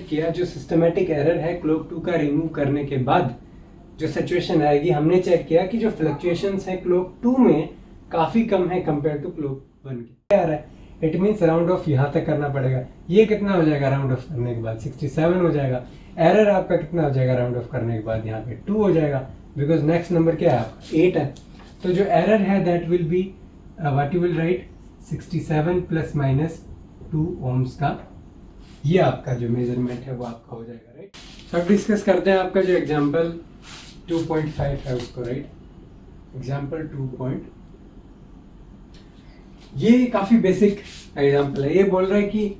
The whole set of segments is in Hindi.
चेक किया, जो सिस्टमेटिक एरर है क्लॉक 2 का रिमूव करने के बाद जो सिचुएशन आएगी, हमने चेक किया कि जो फ्लक्चुएशंस है क्लॉक 2 में काफ़ी कम है कंपेयर टू क्लॉक 1 के। क्या आ रहा है? इट मीन्स राउंड ऑफ यहाँ तक करना पड़ेगा। ये कितना हो जाएगा राउंड ऑफ करने के बाद? 67 हो जाएगा। एरर आपका कितना हो जाएगा राउंड ऑफ करने के बाद? यहाँ पे 2 हो जाएगा, बिकॉज नेक्स्ट नंबर क्या है आपका? 8 है। तो जो एरर है that will be what you will write 67 plus minus 2 ohms का, ये आपका जो मेजरमेंट है वो आपका हो जाएगा, राइट। सो अब डिस्कस करते हैं आपका जो एग्जाम्पल 2.5 है उसको, राइट। एग्जाम्पल 2. ये काफ़ी बेसिक एग्जाम्पल है। ये बोल रहा है कि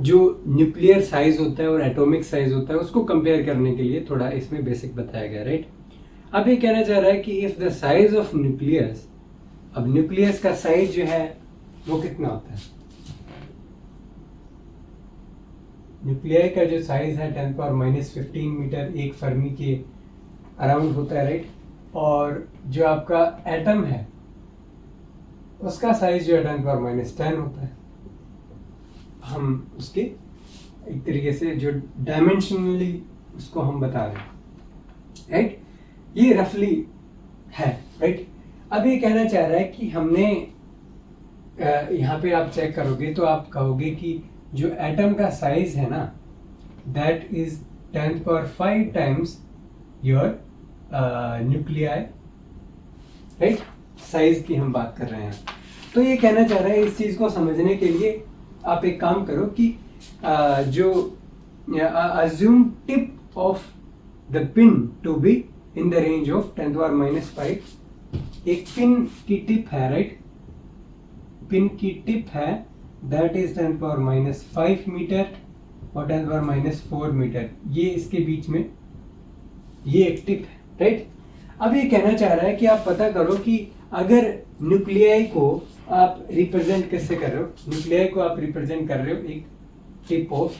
जो न्यूक्लियर साइज होता है और एटॉमिक साइज होता है उसको कंपेयर करने के लिए थोड़ा इसमें बेसिक बताया गया, राइट। अब ये कहना चाह रहा है कि if the size of nucleus, अब न्यूक्लियस का साइज जो है वो कितना होता है? न्यूक्लियाई का जो साइज है 10⁻⁻15 मीटर, 1 फर्मी के अराउंड होता है, राइट। और जो आपका एटम है उसका साइज जो है 10⁻10 होता है। हम उसके एक तरीके से जो डायमेंशनली उसको हम बता रहे हैं, राइट। ये रफली है, राइट। अब ये कहना चाह रहा है कि हमने यहाँ पे आप चेक करोगे तो आप कहोगे कि जो एटम का साइज है ना that is 10⁵ times your nuclei, right. Size की हम बात कर रहे हैं। तो ये कहना चाह रहा है, इस चीज को समझने के लिए आप एक काम करो कि जो assume tip of the pin to be in the range of 10⁻⁵। एक पिन की टिप है, राइट। पिन की टिप है दैट इज 10⁻⁵ मीटर और 10⁻⁴ मीटर, ये इसके बीच में ये एक टिप है, राइट। अब ये कहना चाह रहा है कि आप पता करो कि अगर न्यूक्लियाई को आप रिप्रेजेंट कैसे कर रहे हो, न्यूक्लियाई को आप रिप्रेजेंट कर रहे हो एक टिप ऑफ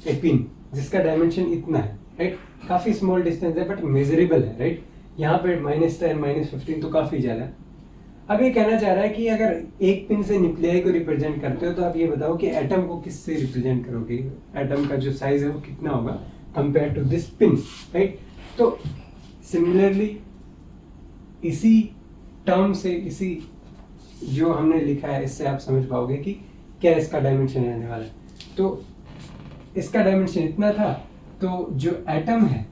ए पिन जिसका डायमेंशन इतना है, राइट। काफी स्मॉल डिस्टेंस है बट मेजरेबल है, राइट। यहाँ पे -10 -15 तो काफी ज्यादा है। अब ये कहना चाह रहा है कि अगर एक पिन से न्यूक्लियाई को रिप्रेजेंट करते हो तो आप ये बताओ कि एटम को किससे रिप्रेजेंट करोगे, एटम का जो साइज है वो कितना होगा compare to this pin, right. तो सिमिलरली इसी टर्म से, इसी जो हमने लिखा है इससे आप समझ पाओगे कि क्या इसका डायमेंशन रहने वाला है। तो इसका डायमेंशन इतना था, तो जो एटम है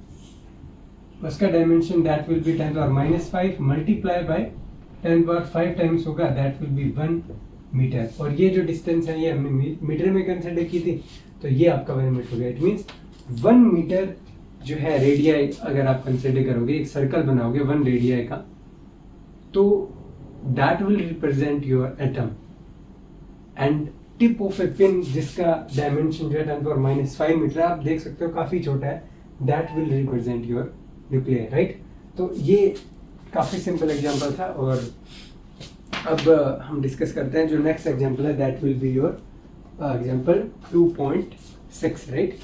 उसका dimension that will B 10⁻⁵ multiply by 10⁵ times होगा, दैट विल बी 1 मीटर। और ये जो डिस्टेंस है ये हमने मीटर में कंसिडर की थी, तो ये आपका 1 मीटर हो गया। इट मीन्स 1 मीटर जो है रेडियाई अगर आप कंसिडर करोगे, एक सर्कल बनाओगे 1 रेडियाई का, तो that will represent your atom. And tip of A pin जिसका डायमेंशन जो है 10⁻⁵ मीटर, आप देख सकते हो काफी छोटा है, that will represent your nuclear, right. तो ये काफी सिंपल एग्जांपल था। और अब हम डिस्कस करते हैं जो नेक्स्ट एग्जांपल है, that will be your example 2.6, right.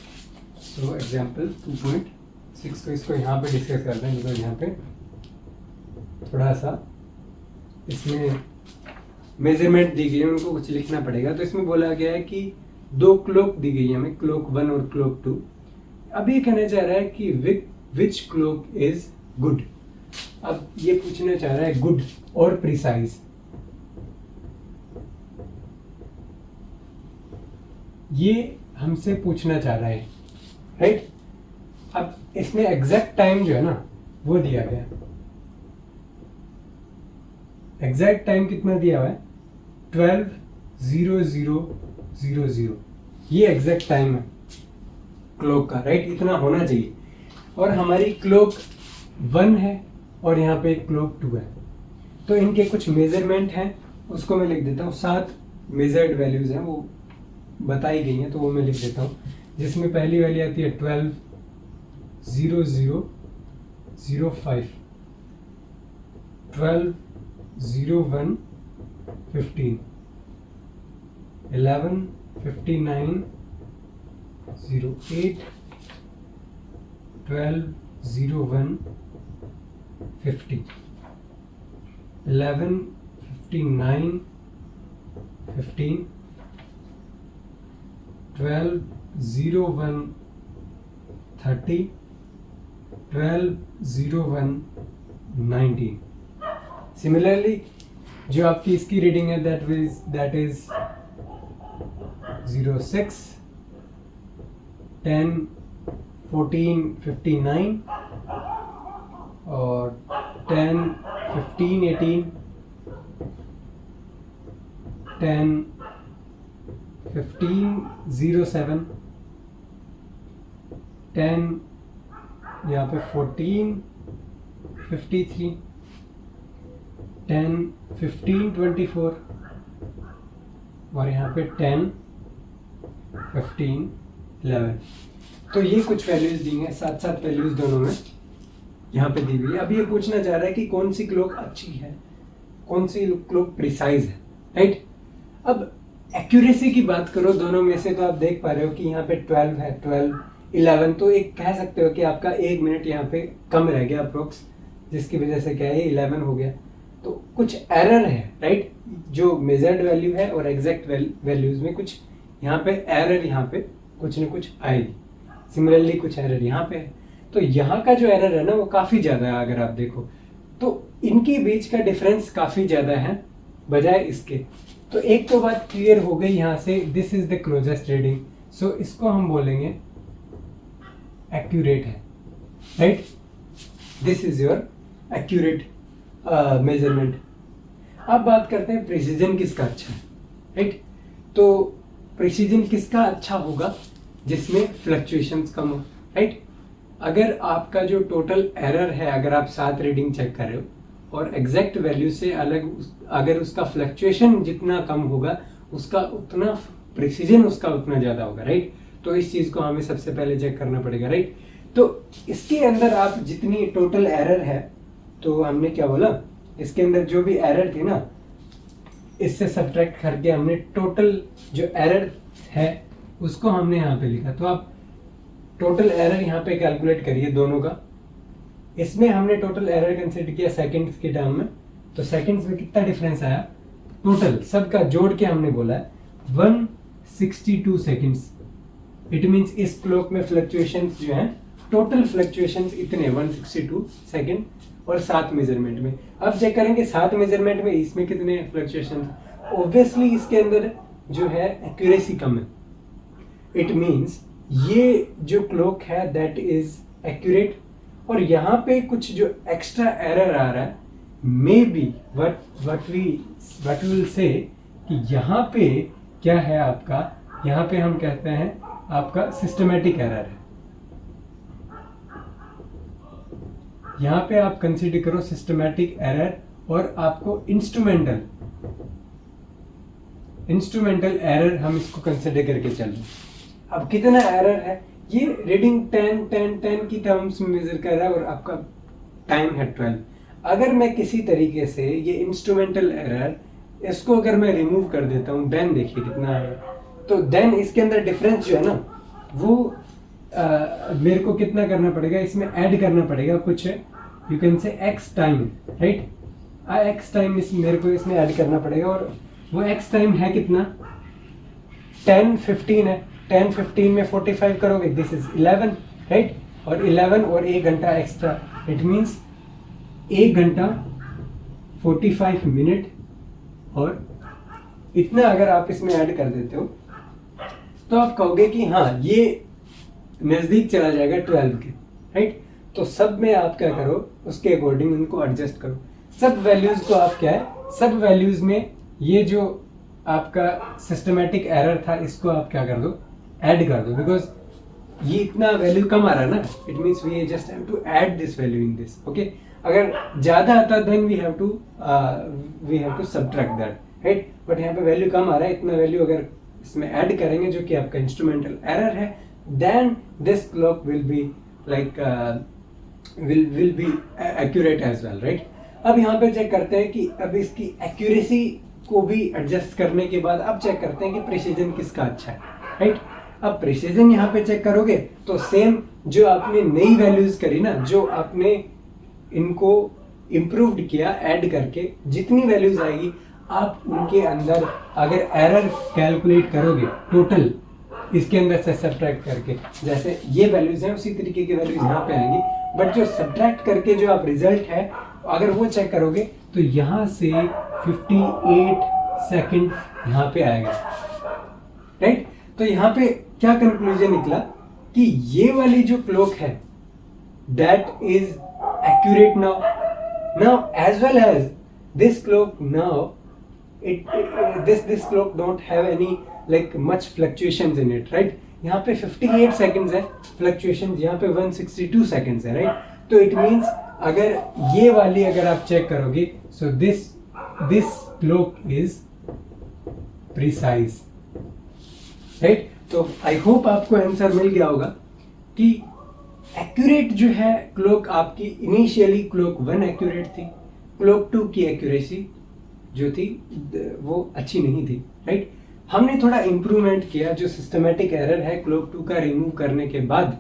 So example 2.6 को इसको यहाँ पे डिस्कस करते हैं, बिकॉज यहाँ पे थोड़ा सा इसमें मेजरमेंट दी गई है, उनको कुछ लिखना पड़ेगा। तो इसमें बोला गया है कि 2 क्लॉक दी गई है हमें, क्लॉक 1 और क्लॉक 2। अब ये कहना चाह रहा है कि विच क्लॉक इज गुड। अब ये पूछना चाह रहा है गुड और प्रिसाइज। ये हमसे पूछना चाह रहा है, राइट। अब इसमें एग्जैक्ट टाइम जो है ना वो दिया गया। एग्जैक्ट टाइम कितना दिया हुआ है? 12:00:00। ये एग्जैक्ट टाइम है क्लॉक का, राइट। इतना होना चाहिए। और हमारी क्लॉक 1 है और यहाँ पे क्लॉक 2 है, तो इनके कुछ मेजरमेंट हैं, उसको मैं लिख देता हूँ। 7 मेजर्ड वैल्यूज हैं वो बताई गई हैं, तो वो मैं लिख देता हूँ। जिसमें पहली वैल्यू आती है 12:00:05, 12:01:15, 11:59:08, 12:01:50, 11:59:15, 12:01:50, 12:01:30, 12:01:19। सिमिलरली जो आपकी इसकी रीडिंग है दैट इज 06, 10:14:59 और 10:15:18, 10:15:07, 10 यहाँ पे 14:53, 10:15:24 और यहाँ पे 10:15:11। तो ये कुछ वैल्यूज दी हैं, 7 वैल्यूज दोनों में यहाँ पे दी हुई है। अब ये पूछना चाह रहा है कि कौन सी क्लॉक अच्छी है, कौन सी क्लॉक प्रिसाइज है, राइट। अब एक्यूरेसी की बात करो दोनों में से, तो आप देख पा रहे हो कि यहाँ पे 12 है, 12, 11, तो एक कह सकते हो कि आपका 1 मिनट यहाँ पे कम रह गया अप्रोक्स, जिसकी वजह से क्या है 11 हो गया। तो कुछ एरर है, राइट, जो मेजर्ड वैल्यू है और एग्जैक्ट वैल्यूज में कुछ यहाँ पे एरर, यहाँ पे कुछ न कुछ आएगी। सिमिलरली कुछ एरर यहाँ पे है, तो यहाँ का जो एरर है ना वो काफी ज्यादा है। अगर आप देखो तो इनके बीच का डिफरेंस काफी ज्यादा है बजाय इसके। तो एक तो बात क्लियर हो गई यहाँ से, this is the closest reading, so इसको हम बोलेंगे एक्यूरेट है, right. This is your accurate measurement. अब बात करते हैं प्रिसीजन किसका अच्छा है, राइट। तो प्रिसीजन किसका अच्छा होगा, जिसमें फ्लक्चुएशंस कम हो, राइट। अगर आपका जो टोटल एरर है, अगर आप 7 रीडिंग चेक कर रहे हो और एग्जैक्ट वैल्यू से अलग, अगर उसका फ्लक्चुएशन जितना कम होगा उसका उतना प्रिसीजन उसका उतना ज्यादा होगा, राइट। तो इस चीज को हमें सबसे पहले चेक करना पड़ेगा, राइट। तो इसके अंदर आप जितनी टोटल एरर है, तो हमने क्या बोला, इसके अंदर जो भी एरर थी ना, इससे सब्ट्रैक्ट करके हमने टोटल जो एरर है उसको हमने यहाँ पे लिखा। तो आप टोटल एरर यहाँ पे कैलकुलेट करिए दोनों का। इसमें हमने टोटल एरर कंसिडर किया सेकंड्स के टर्म में, तो सेकंड्स में कितना डिफरेंस आया, टोटल सबका जोड़ के हमने बोला है 162 सेकंड्स। इट मींस इस क्लॉक में फ्लक्चुएशंस जो हैं, टोटल फ्लक्चुएशंस इतने 162 सेकंड, और 7 मेजरमेंट में। अब चेक करेंगे 7 मेजरमेंट में इसमें कितने फ्लक्चुएशन। ऑब्वियसली इसके अंदर जो है एक्यूरेसी कम है। इट मींस ये जो क्लॉक है दैट इज एक्यूरेट, और यहाँ पे कुछ जो एक्स्ट्रा एरर आ रहा है, may be what we will say कि यहाँ पे क्या है आपका, यहाँ पे हम कहते हैं आपका सिस्टमेटिक एरर है। यहाँ पे आप कंसीडर करो सिस्टमेटिक एरर, और आपको इंस्ट्रूमेंटल एरर हम इसको कंसीडर करके चल रहे। अब कितना एरर है, ये रीडिंग 10 की टर्म्स में मेजर कर रहा है और आपका टाइम है 12। अगर मैं किसी तरीके से ये इंस्ट्रूमेंटल एरर इसको अगर मैं रिमूव कर देता हूँ, देन देखिए कितना है, तो देन इसके अंदर डिफरेंस जो है ना वो मेरे को कितना करना पड़ेगा, इसमें ऐड करना पड़ेगा कुछ, you can say x time, right. X time मेरे को इसमें ऐड करना पड़ेगा, और वो एक्स टाइम है कितना, 10:15 है। 10:15 में 45 करोगे, दिस इज 11, राइट। और 11 और 1 घंटा एक्स्ट्रा, इट मीन्स 1 घंटा 45 मिनट, और इतना अगर आप इसमें ऐड कर देते हो तो आप कहोगे कि हाँ ये नजदीक चला जाएगा 12 के, राइट। तो सब में आप क्या करो, उसके अकॉर्डिंग उनको एडजस्ट करो। सब वैल्यूज को आप क्या है, सब वैल्यूज में ये जो आपका सिस्टमेटिक एरर था इसको आप क्या कर दो, ऐड कर दो, बिकॉज ये इतना वैल्यू कम आ रहा है ना, it means we just have to add this value in this, okay. अगर ज्यादा आता then we have to subtract that, right. But यहाँ पे वैल्यू कम आ रहा है, इतना वैल्यू अगर इसमें ऐड करेंगे जो कि आपका इंस्ट्रूमेंटल एरर है, then this clock will be like will be accurate as well, right. अब यहाँ पे चेक करते हैं कि अब इसकी एक्यूरेसी को भी एडजस्ट करने के बाद अब चेक करते हैं कि प्रिसीजन किसका अच्छा है, राइट। अब प्रिसीजन यहाँ पे चेक करोगे तो सेम जो आपने नई वैल्यूज करी ना, जो आपने इनको इम्प्रूव्ड किया ऐड करके, जितनी वैल्यूज आएगी आप उनके अंदर अगर एरर कैलकुलेट करोगे टोटल इसके अंदर से सब्ट्रैक्ट करके, जैसे ये वैल्यूज हैं उसी तरीके की वैल्यूज यहाँ पे आएंगी, बट जो सब्ट्रैक्ट करके जो आप रिजल्ट है अगर वो चेक करोगे तो यहाँ से 58 सेकंड यहाँ पे आएगा, राइट। तो यहाँ पे क्या कंक्लूजन निकला कि ये वाली जो क्लॉक है that is accurate now as well as this clock now this clock don't have any like much fluctuations in it, right। यहाँ पे 58 seconds है fluctuations, यहाँ पे 162 seconds है, right। तो it means अगर ये वाली अगर आप चेक करोगे so this clock is precise, right। तो I hope आपको आंसर मिल गया होगा कि एक्यूरेट जो है क्लॉक आपकी इनिशियली क्लॉक 1 एक्यूरेट थी, क्लॉक 2 की एक्यूरेसी जो थी वो अच्छी नहीं थी, राइट। हमने थोड़ा इम्प्रूवमेंट किया, जो सिस्टमेटिक एरर है क्लॉक 2 का रिमूव करने के बाद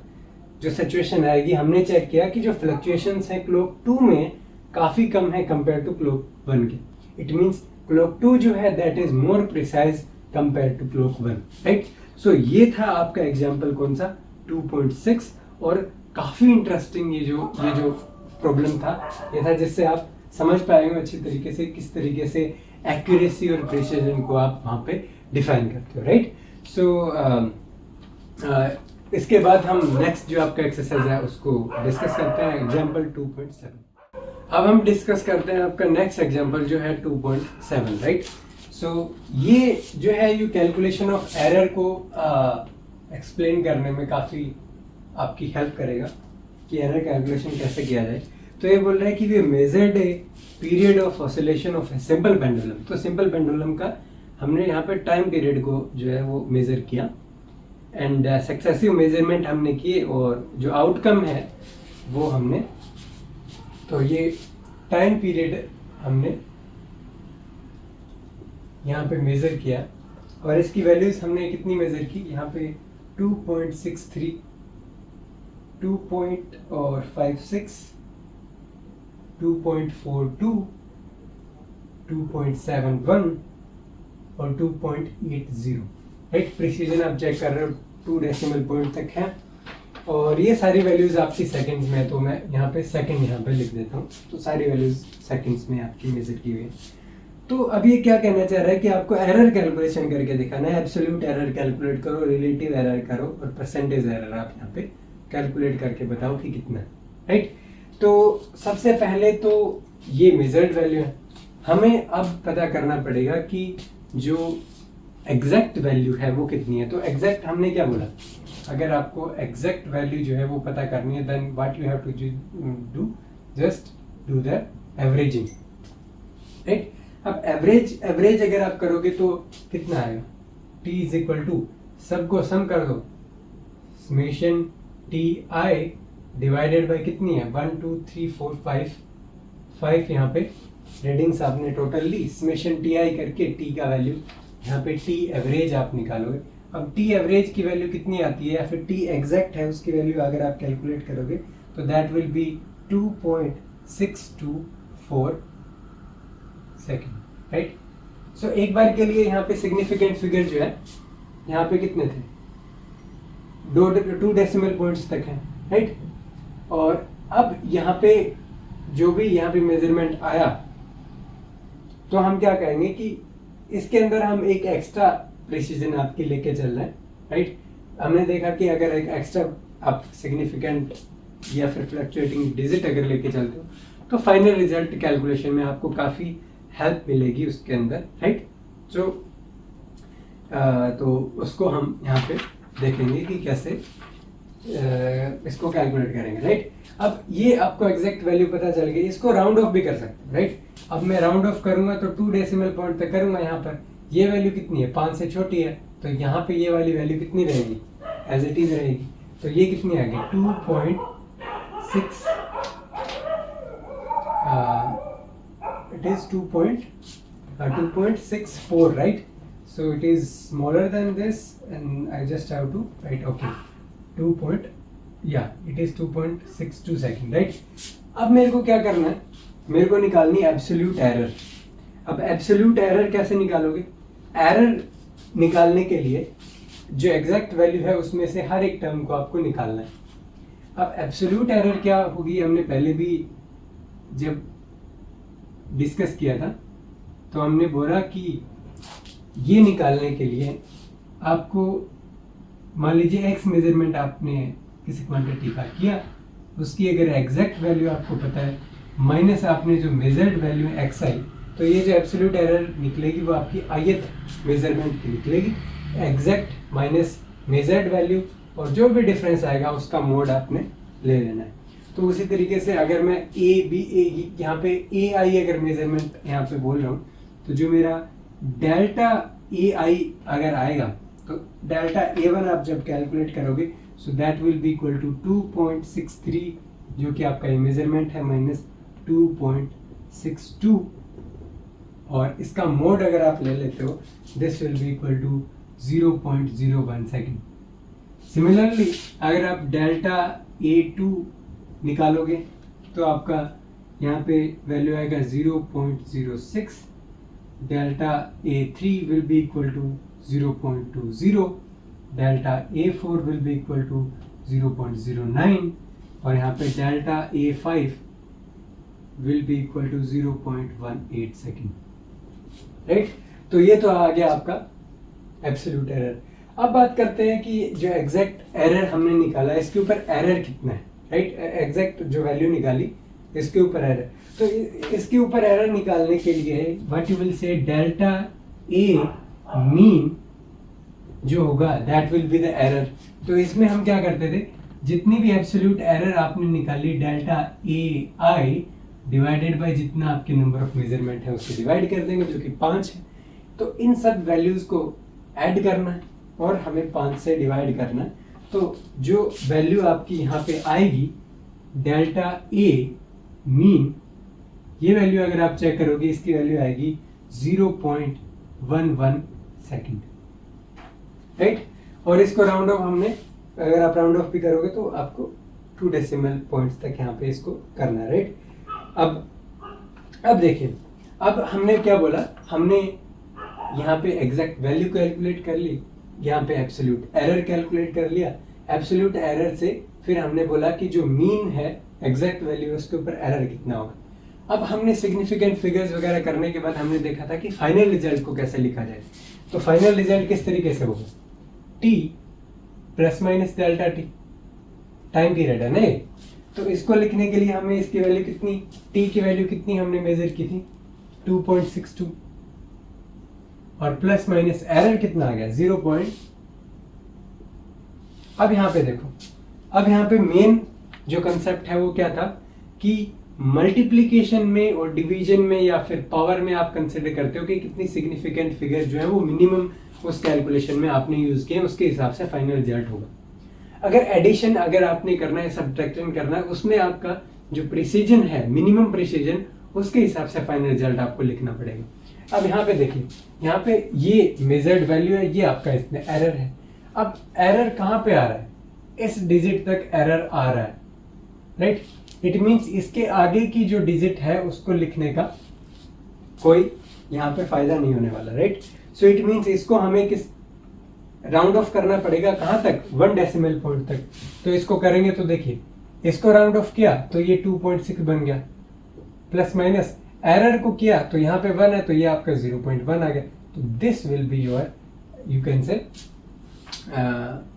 जो सिचुएशन आएगी, हमने चेक किया कि जो फ्लक्चुएशंस है क्लॉक 2 में काफ़ी कम है कंपेयर टू क्लॉक 1 के। इट मींस क्लॉक 2 जो है that is more precise compare to clock 1, right. So ये था आपका एग्जाम्पल कौन सा 2.6, और काफ़ी इंटरेस्टिंग ये जो प्रॉब्लम था ये था, जिससे आप समझ पाएंगे अच्छी तरीके से किस तरीके से एक्यूरेसी और प्रिसिजन को आप वहाँ पे डिफाइन करते हो, राइट। सो इसके बाद हम नेक्स्ट जो आपका एक्सरसाइज है उसको डिस्कस करते हैं, एग्जाम्पल 2.7। अब हम डिस्कस करते हैं आपका नेक्स्ट एग्जाम्पल जो है 2.7, राइट। सो ये जो है ये कैलकुलेशन ऑफ एरर को एक्सप्लेन करने में काफ़ी आपकी हेल्प करेगा कि एरर कैलकुलेशन कैसे किया जाए। तो ये बोल रहा है कि we measured a period of oscillation of a simple pendulum. तो सिंपल पेंडुलम का हमने यहाँ पे टाइम पीरियड को जो है वो मेजर किया, एंड सक्सेसिव मेजरमेंट हमने किए, और जो आउटकम है वो हमने, तो ये टाइम पीरियड हमने यहाँ पे मेजर किया, और इसकी वैल्यूज हमने कितनी मेजर की, यहाँ पे 2.63, 2.56, 2.42, 2.71 और 2.80, राइट। प्रिसीजन आप चेक कर रहे हो 2 डेसिमल पॉइंट तक है, और ये सारी वैल्यूज आपकी सेकंड्स में, तो मैं यहाँ पे सेकंड यहाँ पे लिख देता हूँ, तो सारी वैल्यूज सेकंड्स में आपकी मेजर की हुई है। तो अब ये क्या कहना चाह रहा है कि आपको एरर कैलकुलेशन करके दिखाना है, एब्सोल्यूट एरर कैलकुलेट करो, रिलेटिव एरर करो, और परसेंटेज एरर आप यहाँ पे कैलकुलेट करके बताओ कि कितना है, राइट। तो सबसे पहले तो ये मेजर्ड वैल्यू है, हमें अब पता करना पड़ेगा कि जो एग्जैक्ट वैल्यू है वो कितनी है। तो एग्जैक्ट हमने क्या बोला, अगर आपको एग्जैक्ट वैल्यू जो है वो पता करनी है, then what you have to do, just do the averaging, right. अब एवरेज अगर आप करोगे तो कितना आएगा, t इज इक्वल टू, सबको सम कर दो, summation T I divided by कितनी है 1 2 3 4 5 यहाँ पे रीडिंग्स आपने टोटल ली, समेशन टी आई करके टी का वैल्यू यहाँ पे टी एवरेज आप निकालोगे। अब टी एवरेज की वैल्यू कितनी आती है, या फिर टी एग्जैक्ट है उसकी वैल्यू अगर आप कैलकुलेट करोगे तो that will be 2.624 second, right. So एक बार के लिए यहाँ पे सिग्निफिकेंट फिगर जो है यहाँ पे कितने थे, 2 डेसिमल पॉइंट्स तक है, राइट। और अब यहाँ पे जो भी यहाँ पे मेजरमेंट आया तो हम क्या कहेंगे कि इसके अंदर हम एक एक्स्ट्रा प्रिसीजन आपके लेके चल रहे हैं, राइट। हमने देखा कि अगर एक एक्स्ट्रा आप सिग्निफिकेंट या फिर फ्लक्चुएटिंग डिजिट अगर लेके चलते हो तो फाइनल रिजल्ट कैलकुलेशन में आपको काफ़ी हेल्प मिलेगी उसके अंदर, राइट। तो उसको हम यहाँ पे देखेंगे कि कैसे इसको कैलकुलेट करेंगे, राइट। अब ये आपको एग्जैक्ट वैल्यू पता चल गई, इसको राउंड ऑफ भी कर सकते हैं, राइट। अब मैं राउंड ऑफ करूंगा तो 2 डेसिमल पॉइंट तक करूंगा, यहाँ पर ये वैल्यू कितनी है 5 से छोटी है, तो यहाँ पे ये वाली वैल्यू कितनी रहेगी, एज इट इज रहेगी। तो ये कितनी आ गई 2.6, it is 2.64, right? So it is smaller than this, and I just have to write, okay, it is 2.62 second, right? अब मेरे को क्या करना है, मेरे को निकालनी है एब्सोल्यूट एरर। अब एब्सोल्यूट एरर कैसे निकालोगे, एरर निकालने के लिए जो एग्जैक्ट वैल्यू है उसमें से हर एक टर्म को आपको निकालना है। अब एब्सोल्यूट एरर क्या होगी, हमने पहले भी जब डिस्कस किया था तो हमने बोला कि ये निकालने के लिए आपको मान लीजिए एक्स मेजरमेंट आपने किसी क्वांटिटी का किया, उसकी अगर एग्जैक्ट वैल्यू आपको पता है माइनस आपने जो मेजर्ड वैल्यू है एक्स आई, तो ये जो एब्सोल्यूट एरर निकलेगी वो आपकी ith मेजरमेंट की निकलेगी। एग्जैक्ट माइनस मेजर्ड वैल्यू और जो भी डिफरेंस आएगा उसका मोड आपने ले लेना है। तो उसी तरीके से अगर मैं यहाँ पे ए आई अगर मेजरमेंट यहाँ पे बोल रहा हूँ, तो जो मेरा डेल्टा ए आई अगर आएगा तो डेल्टा A1 आप जब कैलकुलेट करोगे so that will be equal to 2.63 जो कि आपका ये मेजरमेंट है माइनस 2.62, और इसका मोड अगर आप ले लेते हो this will be equal to 0.01 second. Similarly अगर आप डेल्टा A2 निकालोगे तो आपका यहाँ पे वैल्यू आएगा 0.06, delta A3 will be equal to 0.20, delta A4 will be equal to 0.09 और यहाँ पे delta A5 will be equal to 0.18 second, right. तो ये तो आ गया आपका एब्सोल्यूट एरर। अब बात करते हैं कि जो एग्जैक्ट एरर हमने निकाला इसके ऊपर एरर कितना है, राइट। एग्जैक्ट जो वैल्यू निकाली इसके ऊपर एरर, तो इसके ऊपर एरर निकालने के लिए what you will say delta A mean जो होगा that will be the error. तो इसमें हम क्या करते थे, जितनी भी एब्सोल्यूट एरर आपने निकाली delta A I divided by जितना आपके नंबर ऑफ मेजरमेंट है उससे डिवाइड कर देंगे जो कि 5 है। तो इन सब वैल्यूज को ऐड करना है और हमें 5 से डिवाइड करना है। तो जो वैल्यू आपकी यहाँ पे आएगी डेल्टा ए मीन, ये वैल्यू अगर आप चेक करोगे इसकी वैल्यू आएगी 0.11 सेकेंड, राइट। और इसको राउंड ऑफ हमने अगर आप राउंड ऑफ भी करोगे तो आपको 2 डेसिमल पॉइंट्स तक यहाँ पे इसको करना है, राइट। अब देखिए, अब हमने क्या बोला, हमने यहाँ पे एग्जैक्ट वैल्यू कैलकुलेट कर ली, यहाँ पे एब्सोल्यूट एरर कैलकुलेट कर लिया। एब्सोल्यूट एरर से फिर हमने बोला कि जो मीन है एग्जैक्ट वैल्यू उसके ऊपर एरर कितना होगा। अब हमने सिग्निफिकेंट फिगर्स वगैरह करने के बाद हमने देखा था कि फाइनल रिजल्ट को कैसे लिखा जाए। तो फाइनल रिजल्ट किस तरीके से होगा, T plus minus delta T, time period है ना। तो इसको लिखने के लिए हमें इसकी वैल्यू कितनी, टी की वैल्यू कितनी हमने मेजर की थी 2.62 और प्लस माइनस एरर कितना आ गया 0. अब यहाँ पे देखो, अब यहाँ पे मेन जो कंसेप्ट है वो क्या था कि मल्टीप्लिकेशन में और डिवीजन में या फिर पावर में आप कंसिडर करते हो कि कितनी सिग्निफिकेंट फिगर जो है वो मिनिमम उस कैलकुलेशन में आपने यूज किए, उसके हिसाब से फाइनल रिजल्ट होगा। अगर एडिशन अगर आपने करना है, सब्ट्रैक्शन करना है, उसमें आपका जो प्रिसीजन है मिनिमम प्रिसीजन उसके हिसाब से फाइनल रिजल्ट आपको लिखना पड़ेगा। अब यहाँ पे देखिए, यहाँ पे ये मेजर्ड वैल्यू है, ये आपका इसमें एरर है। अब एरर कहाँ पे आ रहा है, इस डिजिट तक एरर आ रहा है, राइट। इट मीन्स इसके आगे की जो डिजिट है उसको लिखने का कोई यहाँ पे फायदा नहीं होने वाला, राइट। सो इट मीन्स इसको हमें किस राउंड ऑफ करना पड़ेगा, कहाँ तक, 1 डेसिमल पॉइंट तक। तो इसको करेंगे तो देखिए, इसको राउंड ऑफ किया तो ये 2.6 बन गया, प्लस माइनस एरर को किया तो यहाँ पे 1 है तो ये आपका 0.1 आ गया। तो this will be your you can say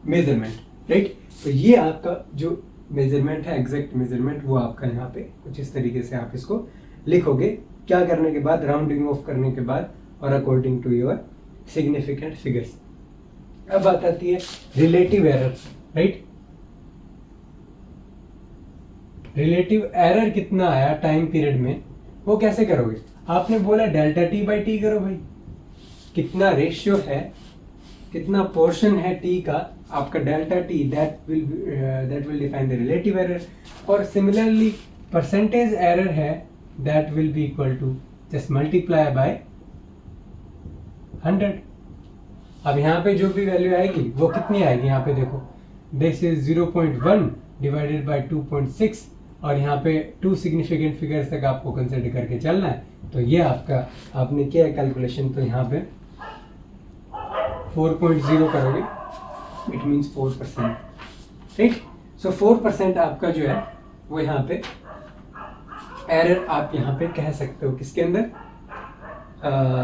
measurement, right. तो ये आपका जो मेजरमेंट है एग्जैक्ट मेजरमेंट वो आपका यहाँ पे कुछ इस तरीके से आप इसको लिखोगे, क्या करने के बाद, राउंडिंग ऑफ करने के बाद और according to your significant figures. अब बात आती है relative error, right. Relative error कितना आया टाइम पीरियड में, वो कैसे करोगे, आपने बोला डेल्टा टी बाई टी करो भाई, कितना रेशियो है, कितना पोर्शन है टी का, आपका delta T that will define the relative error. और सिमिलरली परसेंटेज एरर है that will be equal to just multiply by 100। अब यहाँ पे जो भी वैल्यू आएगी वो कितनी आएगी, यहाँ पे देखो दिस इज 0.1 डिवाइडेड बाय 2.6 और यहाँ पे 2 सिग्निफिकेंट फिगर्स तक आपको कंसिडर करके चलना है। तो ये आपका आपने किया कैलकुलेशन, तो यहाँ पे 4.0 करोगे इट मीन्स 4%, राइट। सो 4% आपका जो है वो यहाँ पे एरर आप यहाँ पे कह सकते हो किसके अंदर,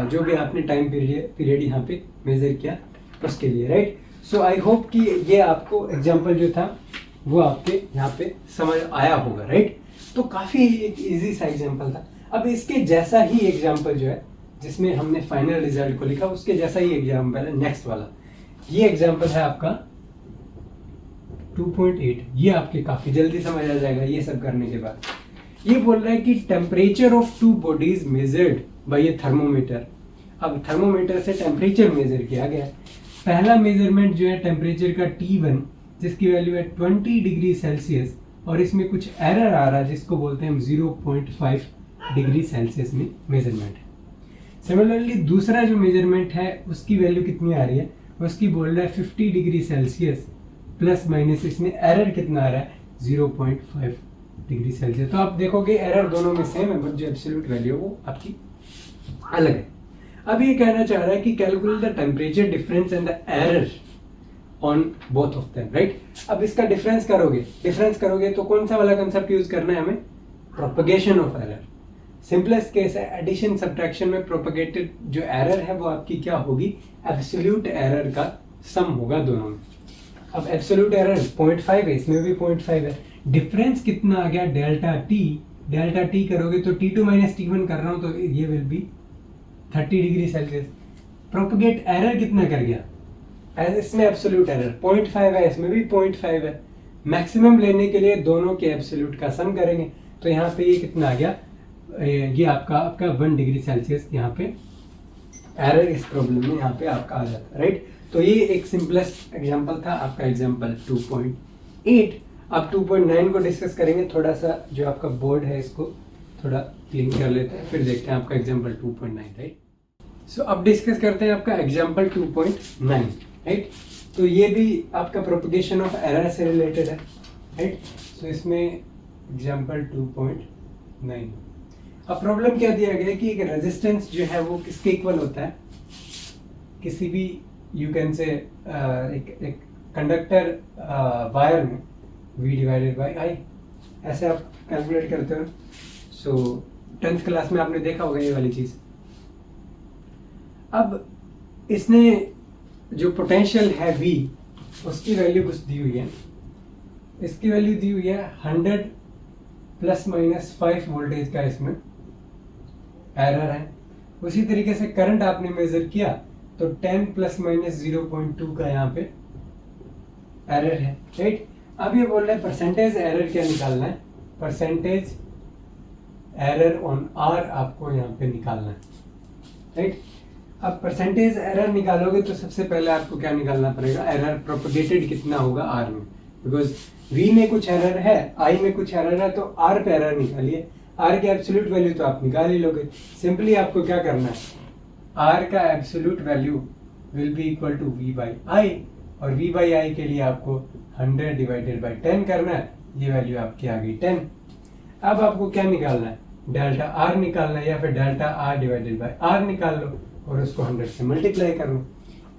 जो भी आपने टाइम पीरियड यहाँ पे मेजर किया उसके लिए, राइट। सो आई होप कि ये आपको एग्जांपल जो था वो आपके यहाँ पे समझ आया होगा, राइट। तो काफ़ी एक इजी सा एग्जांपल था। अब इसके जैसा ही एग्जांपल जो है जिसमें हमने फाइनल रिजल्ट को लिखा, उसके जैसा ही एग्जांपल है नेक्स्ट वाला। ये एग्जांपल है आपका 2.8। ये आपके काफ़ी जल्दी समझ आ जाएगा ये सब करने के बाद। ये बोल रहा है कि temperature of two bodies measured by A thermometer. अब थर्मोमीटर से टेम्परेचर मेजर किया गया है। पहला मेजरमेंट जो है टेम्परेचर का T1 जिसकी वैल्यू है 20 डिग्री सेल्सियस, और इसमें कुछ एरर आ रहा है जिसको बोलते हैं हम 0.5 डिग्री सेल्सियस में मेजरमेंट है। सिमिलरली दूसरा जो मेजरमेंट है उसकी वैल्यू कितनी आ रही है, उसकी बोल रहा है 50 डिग्री सेल्सियस प्लस माइनस, इसमें एरर कितना आ रहा है 0.5 डिग्री सेल्सियस। तो आप देखोगे एरर दोनों में सेम है, बट जो एब्सोल्यूट वैल्यू वो आपकी अलग है। अब ये कहना चाह रहा है कि calculate the temperature difference and the error on both of them, right. अब इसका डिफरेंस करोगे तो कौन सा वाला कंसेप्ट यूज करना है हमें, propagation of error. Simplest case है एडिशन सब्ट्रैक्शन में प्रोपगेटेड जो एरर है वो आपकी क्या होगी, एब्सोल्यूट एरर का सम होगा दोनों में। अब एब्सोल्यूट एरर 0.5 है, इसमें भी 0.5 है। डिफरेंस कितना आ गया, डेल्टा टी करोगे तो T2 माइनस T1 कर रहा हूं तो ये will be 30 degree Celsius. Propagate error कितना कर गया, इसमें एब्सोल्यूट एरर 0.5 है, इसमें भी 0.5 है। मैक्सिमम लेने के लिए दोनों के एब्सोल्यूट का सम करेंगे तो यहाँ पे ये कितना आ गया, ये आपका 1 डिग्री सेल्सियस यहाँ पे एरर इस प्रॉब्लम में यहाँ पे आपका आ जाता है, राइट। तो ये एक सिंपलेस्ट एग्जांपल था आपका एग्जांपल 2.8। अब 2.9 को डिस्कस करेंगे। थोड़ा सा जो आपका बोर्ड है इसको थोड़ा क्लीन कर लेते हैं, फिर देखते हैं आपका एग्जांपल 2.9, राइट। सो अब डिस्कस करते हैं आपका एग्जांपल 2.9, राइट। तो ये भी आपका प्रोपगेशन ऑफ एरर से रिलेटेड है, राइट। सो इसमें एग्जांपल 2.9 अब प्रॉब्लम क्या दिया गया है कि एक रेजिस्टेंस जो है वो किसके इक्वल होता है, किसी भी यू कैन से एक कंडक्टर वायर में V डिवाइडेड बाई I, ऐसे आप कैलकुलेट करते हो। सो 10th क्लास में आपने देखा होगा ये वाली चीज। अब इसने जो पोटेंशियल है V उसकी वैल्यू कुछ दी हुई है, इसकी वैल्यू दी हुई है 100 प्लस माइनस 5 वोल्टेज का इसमें एरर है। उसी तरीके से करंट आपने मेजर किया तो 10 प्लस माइनस 0.2 का यहाँ पे एरर है, राइट। अब ये बोल रहे हैं परसेंटेज एरर क्या निकालना है, परसेंटेज एरर ऑन R आपको यहाँ पे निकालना है, राइट। अब परसेंटेज एरर निकालोगे तो सबसे पहले आपको क्या निकालना पड़ेगा, एरर प्रोपगेटेड कितना होगा R में, बिकॉज V में कुछ एरर है, I में कुछ एरर है, तो R पे एरर निकालिए। R की एब्सोल्यूट वैल्यू तो आप निकाल ही लोगे। सिंपली आपको क्या करना है, R का absolute value will be equal to V by I, और V बाई I के लिए आपको 100 डिवाइडेड बाई 10 करना है, ये वैल्यू आपकी आ गई 10। अब आपको क्या निकालना है, डेल्टा R निकालना है, या फिर delta R divided by R निकाल लो और उसको 100 से मल्टीप्लाई कर लो।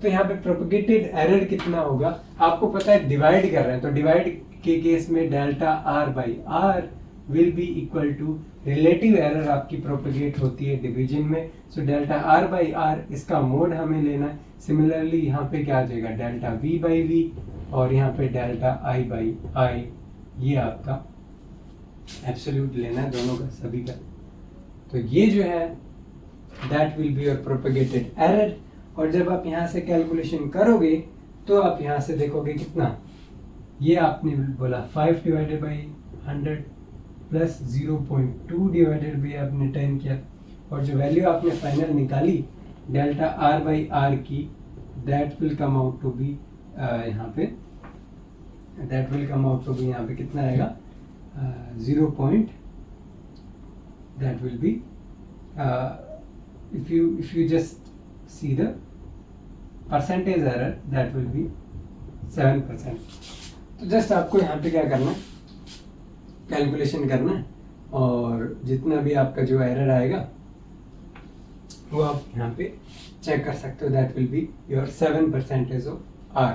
तो यहाँ पे प्रोपगेटेड एरर कितना होगा, आपको पता है डिवाइड कर रहे हैं, तो डिवाइड के केस में delta R by R will be equal to relative error आपकी प्रोपगेट होती है डिवीजन में। So delta R by R इसका मोड हमें लेना है। सिमिलरली यहाँ पे क्या आ जाएगा, डेल्टा V बाई V, और यहाँ पे डेल्टा I बाई I, ये आपका एब्सोल्यूट लेना है दोनों का, सभी का। तो ये जो है that will be your propagated error. और जब आप यहाँ से कैलकुलेशन करोगे तो आप यहाँ से देखोगे कितना, ये आपने बोला 5 divided by 100 plus 0.2 divided by आपने 10 किया, और जो वैल्यू आपने फाइनल निकाली डेल्टा R बाई R की, that will come out to be यहाँ पे, that will come out to be यहाँ पे कितना आएगा, 0. That will be if you just see the percentage error, that will be 7%. तो जस्ट आपको यहाँ पे क्या करना है, कैलकुलेशन करना है, और जितना भी आपका जो एरर आएगा वो आप यहाँ पे चेक कर सकते हो, that will be your 7% of R।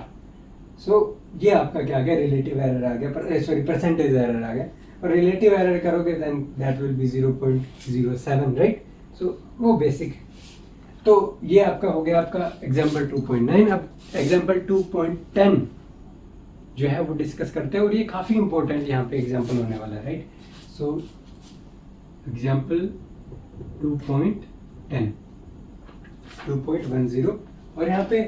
सो ये आपका क्या आ गया, रिलेटिव एरर आ गया, सॉरी परसेंटेज एरर आ गया, और रिलेटिव एरर करोगे then that will be 0.07, right. So वो बेसिक है। तो ये आपका हो गया आपका एग्जाम्पल 2.9। अब एग्जाम्पल 2.10 जो है वो डिस्कस करते हैं, और ये काफ़ी इंपॉर्टेंट यहाँ पे एग्जाम्पल होने वाला है, राइट। सो एग्जाम्पल 2.10 2.10, और यहाँ पे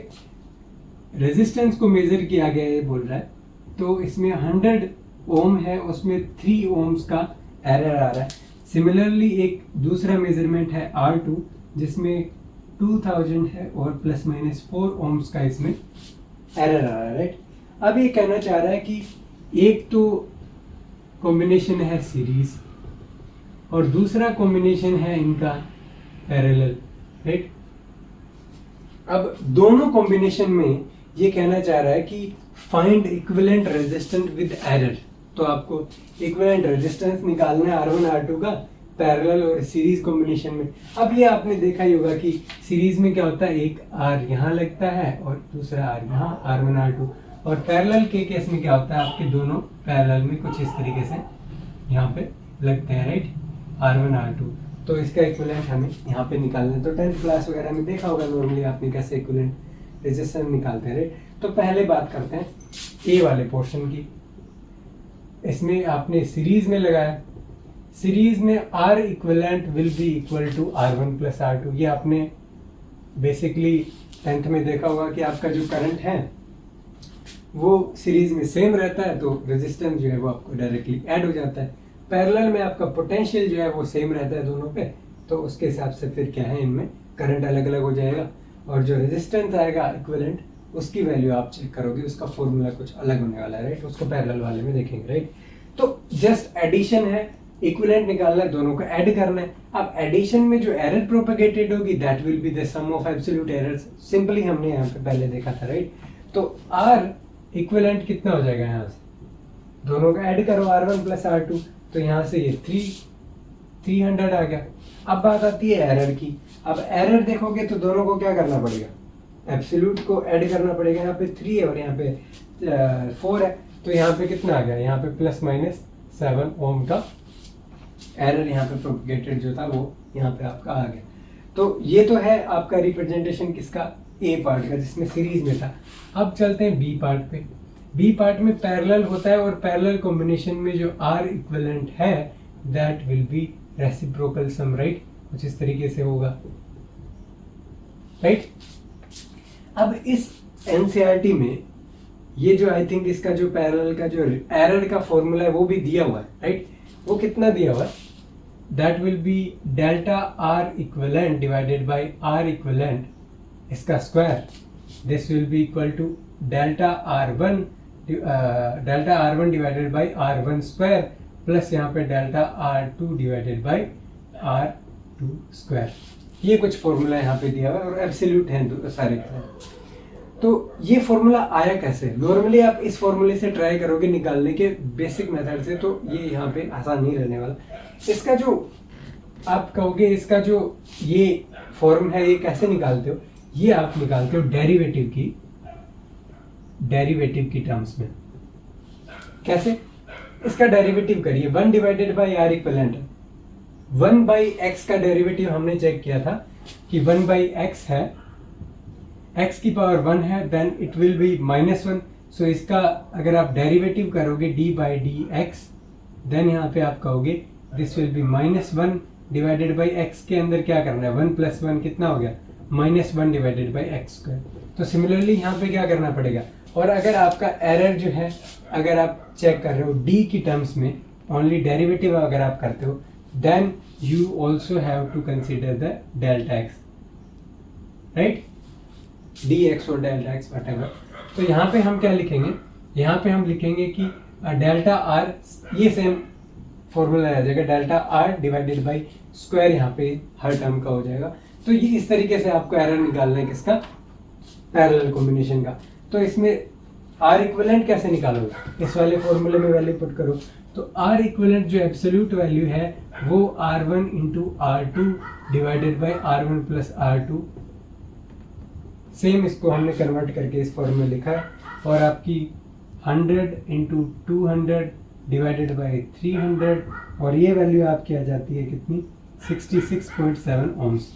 रेजिस्टेंस को मेजर किया गया है बोल रहा है। तो इसमें 100 ओम है, उसमें 3 ओम्स का एरर आ रहा है। सिमिलरली एक दूसरा मेजरमेंट है R2 जिसमें 2000 है और प्लस माइनस 4 ओम्स का इसमें एरर आ रहा है, राइट। अब ये कहना चाह रहा है कि एक तो कॉम्बिनेशन है सीरीज और दूसरा कॉम्बिनेशन है इनका पैरेलल, राइट। अब दोनों कॉम्बिनेशन में ये कहना चाह रहा है कि find equivalent resistance with error. तो आपको इक्विवेलेंट रेजिस्टेंस निकालना है R1 R2 का पैरेलल और सीरीज कॉम्बिनेशन में। अब ये आपने देखा ही होगा कि सीरीज में क्या होता है, एक R यहाँ लगता है और दूसरा R यहाँ, R1 R2, और पैरेलल के केस में क्या होता है, आपके दोनों पैरेलल में कुछ इस तरीके से यहाँ पे लगते हैं, राइट, R1 R2। तो इसका इक्विवेलेंट हमें यहाँ पे निकालना है। तो 10th क्लास वगैरह में देखा होगा नॉर्मली आपने कैसे इक्विवेलेंट रेजिस्टेंस निकालते हैं, राइट। तो पहले बात करते हैं ए वाले पोर्शन की। इसमें आपने सीरीज में लगाया, सीरीज में R equivalent will be equal to R1 plus R2। ये आपने बेसिकली 10th में देखा होगा कि आपका जो करंट है वो सीरीज में सेम रहता है, तो रेजिस्टेंस जो है वो आपको डायरेक्टली ऐड हो जाता है। पैरेलल में आपका पोटेंशियल जो है वो सेम रहता है दोनों पे, तो उसके हिसाब से फिर क्या है, इनमें करंट अलग अलग हो जाएगा, और जो रेजिस्टेंस आएगा इक्विवेलेंट उसकी वैल्यू आप चेक करोगे, उसका फॉर्मूला कुछ अलग होने वाला है, राइट। उसको पैरेलल वाले में देखेंगे, राइट। तो जस्ट एडिशन है, इक्विवेलेंट निकालना है, दोनों को ऐड करना है। अब एडिशन में जो एरर प्रोपेगेटेड होगी that will be the sum of absolute errors. Simply हमने यहाँ पे पहले देखा था, राइट। तो R इक्विवेलेंट कितना हो जाएगा, यहाँ से दोनों का ऐड करो R1 प्लस R2, तो यहाँ से ये 300 आ गया। अब बात आती है एरर की। अब एरर देखोगे तो दोनों को क्या करना पड़ेगा, एब्सोल्यूट को ऐड करना पड़ेगा। यहाँ पे 3 है और यहाँ पे 4 है, तो यहाँ पे कितना आ गया, यहाँ पे प्लस माइनस 7 ओम का एरर यहाँ पे प्रोपेगेटेड जो था वो यहाँ पे आपका आ गया। तो ये तो है आपका रिप्रेजेंटेशन किसका, ए पार्ट का, जिसमें सीरीज में था। अब चलते हैं बी पार्ट पे। बी पार्ट में पैरेलल होता है, और पैरेलल कॉम्बिनेशन में जो R इक्विवेलेंट है that will be reciprocal sum, right. कुछ इस तरीके से होगा, राइट। अब इस एनसीईआरटी में ये जो आई थिंक इसका जो पैरेलल का जो एरर का फॉर्मूला है वो भी दिया हुआ है, राइट। वो कितना दिया हुआ है, that will be delta R equivalent divided by R equivalent इसका square, this will be equal to delta R1 divided by R1 square plus यहाँ पे delta R2 divided by R2 square. ये कुछ फॉर्मूला यहाँ पे दिया हुआ है और एब्सोल्यूट हैं सारे। तो ये फॉर्मूला आया कैसे, नॉर्मली आप इस फॉर्मूले से ट्राई करोगे निकालने के बेसिक मेथड से, तो ये यहाँ पे आसान नहीं रहने वाला। इसका जो आप कहोगे, इसका जो ये फॉर्म है ये कैसे निकालते हो, ये आप निकालते हो डेरिवेटिव की टर्म्स में। कैसे, इसका डेरिवेटिव करिए, 1 divided by R equivalent, 1 by x का डेरिवेटिव हमने चेक किया था कि 1 बाई x है, x की पावर 1 है, then it will be -1। So इसका अगर आप डेरिवेटिव करोगे d by d x, then यहाँ पे आप कहोगे this will be -1 divided by x के अंदर क्या करना है, 1 प्लस 1 कितना हो गया, -1 डिवाइडेड बाई एक्स स्क्वायर। तो सिमिलरली यहाँ पे क्या करना पड़ेगा, और अगर आपका एरर जो है अगर आप चेक कर रहे हो d की टर्म्स में, ओनली डेरिवेटिव अगर आप करते हो, then you also have to consider the delta x, right, dx और डेल्टा x व्हाटएवर। तो यहाँ पे हम क्या लिखेंगे, यहाँ पे हम लिखेंगे कि डेल्टा r, ये सेम फॉर्मूला आ जाएगा, delta r divided by square, यहाँ पे हर टर्म का हो जाएगा। तो ये इस तरीके से आपको एरर निकालना है किसका, पैरेलल कॉम्बिनेशन का। तो इसमें R इक्विवेलेंट कैसे निकालोगे, इस वाले फॉर्मूले में वैल्यू पुट करो। तो R इक्विवेलेंट जो एब्सोल्यूट वैल्यू है वो R1 into R2 divided by R1 plus R2, same इसको हमने कन्वर्ट करके इस फॉर्म में लिखा है और आपकी 100 इंटू 200 डिवाइडेड बाई 300 और ये वैल्यू आपकी आ जाती है कितनी 66.7 ओम्स।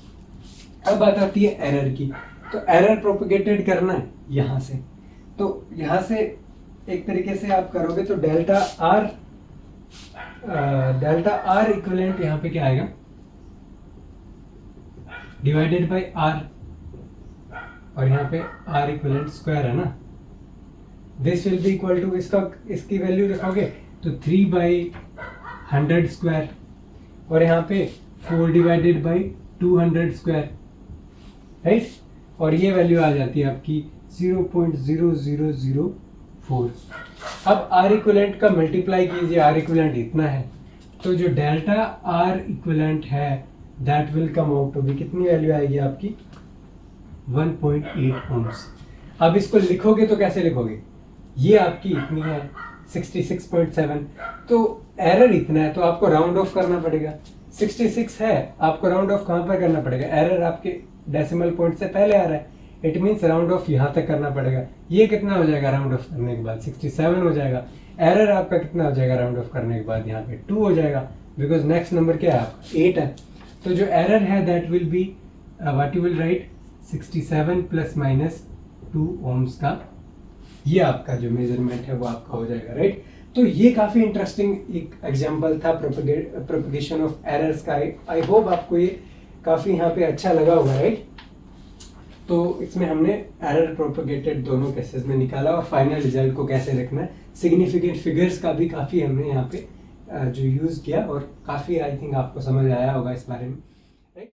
अब बात आती है एरर की। तो एरर प्रोपिगेटेड करना है यहाँ से, तो यहाँ से एक तरीके से आप करोगे तो डेल्टा आर इक्विवेलेंट यहाँ पे क्या आएगा डिवाइडेड बाई आर, और यहाँ पे आर इक्विवेलेंट स्क्वायर है ना, this will be equal to इसकी वैल्यू रखोगे तो 3/100 स्क्वायर और यहाँ पे 4 डिवाइडेड बाई 200 स्क्वायर, राइट। और ये वैल्यू आ जाती है आपकी 0.0004। अब आर इक्विवेलेंट का मल्टीप्लाई कीजिए, आर इक्विवेलेंट इतना है, तो जो डेल्टा आर इक्विवेलेंट है that will come out to be कितनी वैल्यू आएगी आपकी 1.8 ओम्स। अब इसको लिखोगे तो कैसे लिखोगे, ये आपकी इतनी है 66.7, तो एरर इतना है तो आपको राउंड ऑफ करना पड़ेगा। 66 है, आपको राउंड ऑफ कहाँ पर करना पड़ेगा, एरर आपके डेसिमल पॉइंट से पहले आ रहा है, इट मीन्स राउंड ऑफ यहाँ तक करना पड़ेगा। ये कितना हो जाएगा राउंड ऑफ करने के बाद 67 हो जाएगा। एरर आपका कितना हो जाएगा राउंड ऑफ करने के बाद, यहाँ पे 2 हो जाएगा, बिकॉज नेक्स्ट नंबर क्या है आपका 8 है। तो जो एरर है that will be what you will write 67 plus minus 2 ohms का, ये आपका जो मेजरमेंट है वो आपका हो जाएगा, राइट। तो ये काफ़ी इंटरेस्टिंग एक एग्जांपल था प्रोपगेशन ऑफ एरर्स का। आई होप आपको ये काफ़ी यहाँ पे अच्छा लगा होगा, राइट। तो इसमें हमने एरर प्रोपगेटेड दोनों केसेस में निकाला और फाइनल रिजल्ट को कैसे रखना है, सिग्निफिकेंट फिगर्स का भी काफ़ी हमने यहाँ पे जो यूज़ किया और काफ़ी आई थिंक आपको समझ आया होगा इस बारे में, राइट।